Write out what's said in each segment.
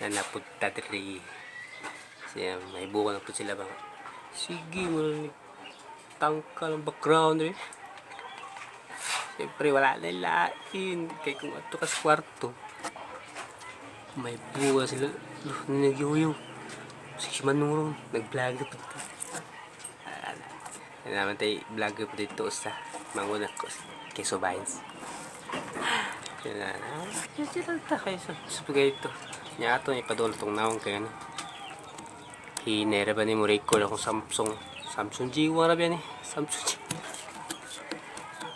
na napunta diri. Siya may buka na po sila ba. Sige mo tangka ng background eh. Siyempre wala na lain. Kaya kung ato ka sa kwarto, may buka sila. Nagyuyo. Si Manurong, nag-vlog na po. Yan naman tayo vlogger po dito sa Manguna ko. Keso Vines. Yan na. Yan sila ta kayo sa pagay ito. Yan ato ipadulot itong naong kayo. Hinera ba ni mo record akong Samsung G1 na ba yan eh.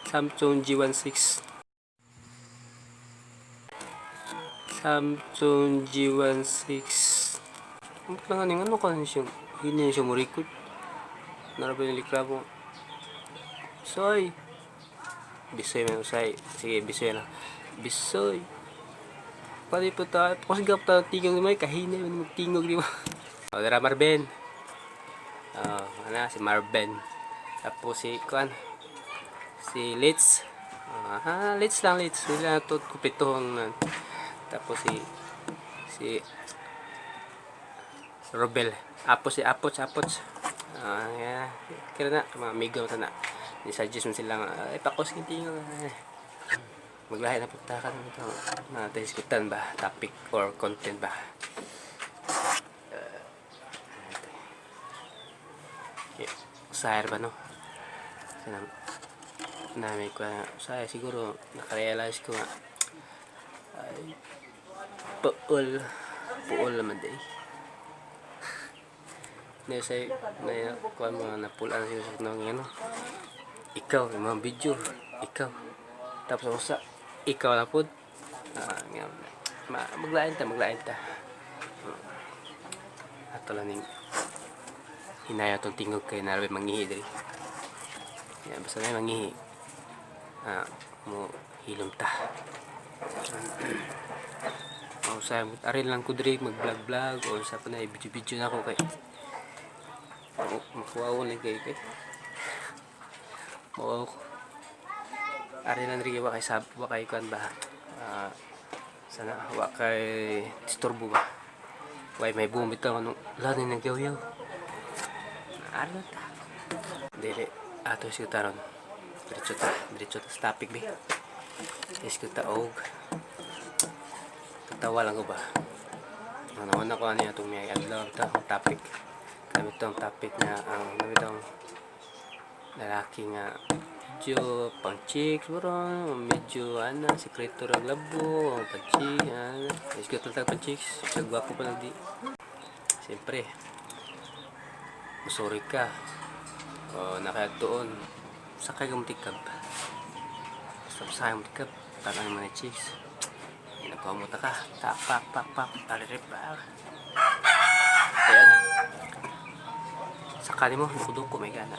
Samsung G16. Samsung G16. Ang lang ano ka siya. Hindi siya mo record. Narabay nilikra mo. Bisoy. Bisoy man usay. Sige, Bisoy na. Bisoy. Pati po tayo. Pasigap tayo tingog naman. Kahinay mo magtingog di ba? O, dara Marben. Si Marben. Tapos si Kuan. Si Litz. Litz lang, Litz. Sila ito kupitong. Tapos si Robel. Si Apoch. Yeah. Kira na, mga amigo mo na. Ni-suggest mo silang, pakos kintingo. Maglahi na puntakan mo ito. Natiskutan ba? Topic or content ba? Usaher ba no? Namin ko na usaher. Siguro nakarealize ko nga ay puol naman day. Nesay na kuan mga napulan siya nang ano. Ikaw yung mga video, ikaw. Tapos sa ikaw na pod. Maglain ta. Ato lang ning hinaya tong tingog kay narbe mangihi diri. Ya basta na mangihi. Mo hilom ta. Sa arin lang ko diri mag-vlog o sa pa na video na ako kay makuha lang kay makuha ko arin lang rin wakay kuan ba sana wakay disturbo ba way may bumit lang anong lani ng gawyaw arin ta dili ato siya taron diretso ta sa topic ba iskuta og tawa lang ko ba naman ako ano itong may adlaw itong topic kami itong topic na ang kami itong lalaki nga medyo pang chicks medyo sekreto ng labo pang chicks iskot lang pang chicks sagwapo pa lang di siyempre masuri ka nakayagtuon sakay ka mutikab sakay mutikab tanang mga chicks nagkamuta ka pak alirip ayan sakali mo duko may gana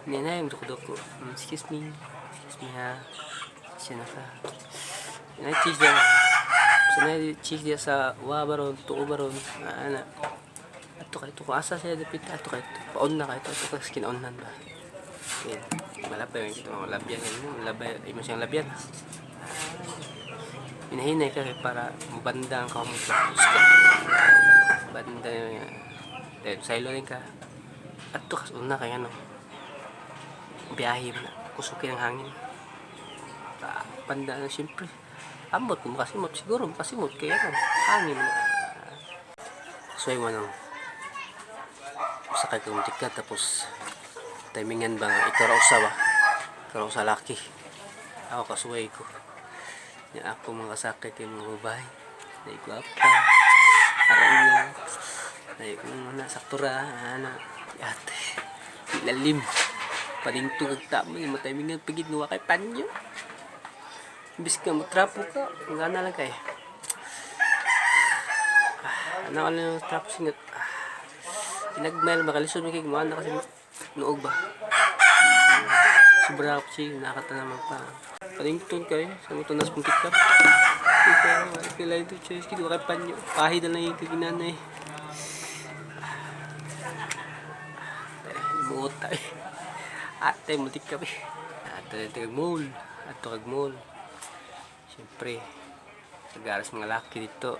hindi na yung duko excuse me ha siya na ka yun ay cheese dyan sana cheese dyan sa baron tuo baron ato ka ito kung asa siya dapit ato ka ito paon na ka ito ka skinaonan ba yan malapay yung mga labyan malabay mo siyang labyan hinahinay ka para mabanda ang kamot banda yung silo rin ka at ito kasuna kaya biyahe mo na kusukin ang hangin banda na siyempre amot kung makasimot siguro makasimot kaya hangin mo suway mo nang sakay kong tika tapos timingan ba nga ikaw raw sa laki ako kasuway ko ya ako mga sakay kay mga babae na igwapa araw na yung saktura ate lalim paningtog agtamo yung matimingan pagid nuwa kay panyo imbis ka matrapo ka gana lang kay ano yung trapo singat pinagmail makalisod mo kay gumawa na kasi noog ba sobra ako siya nakatanaman pa panington kayo sa mga tunas pong tikap kailan ito siya iskid wakay panyo pahid na lang yung kaginanay buot tayo ate mo tikap ato kag mall siyempre nagaras mga laki dito.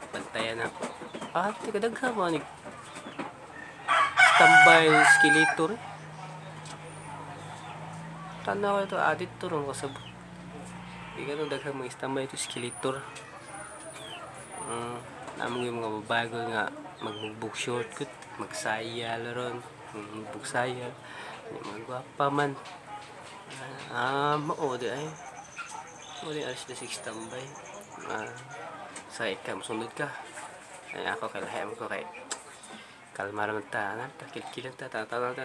Bantayan ako. Teka daghan mo ni tambay skeletor. Tanaw ko ito, dito ron kasabot. Di ka nung daghang mga istambay ito skeletor. Namang yung mga babago nga magmugbog shortcut, magsayal ron, magmugbog sayal. Yung mga gwapa man. Mao di ay. Mao di alas na istambay. Sakit ka, masunod ka. Ay ako kalahem ko kay kalmar man ta, takil-kilan ta, tatawa ta.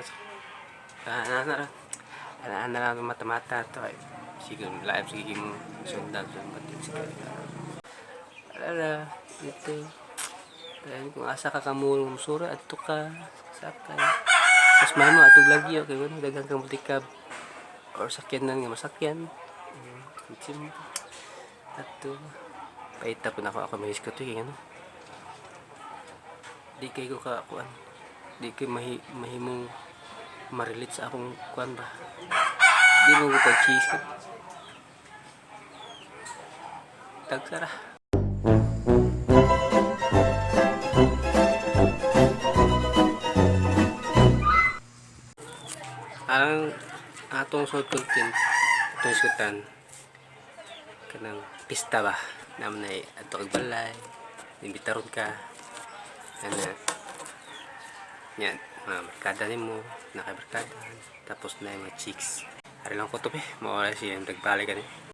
Ana lang mata-mata to ay sige live sige mo sundan sa patin sige. Alala, ito. Kaya kung asa ka kamulong sura at ka sakay. Tapos mama atog lagi okay wala daghang kang butikab or sakyanan nga masakyan. Sim ato paita po na ako mahis ko to ano. Di kay ko ka kuan. Di kay mahimong ma-relate sa akong kuan ba. Di mo ko cheese ko. Tagsara. Ang atong short content atong iskutan kanang pista ba naman na ato kag balay imbitaron ka ana yan mga barkada nimo nakabarkada tapos na yung mga chicks ari lang ko to be mawala siya nagbalik ka ni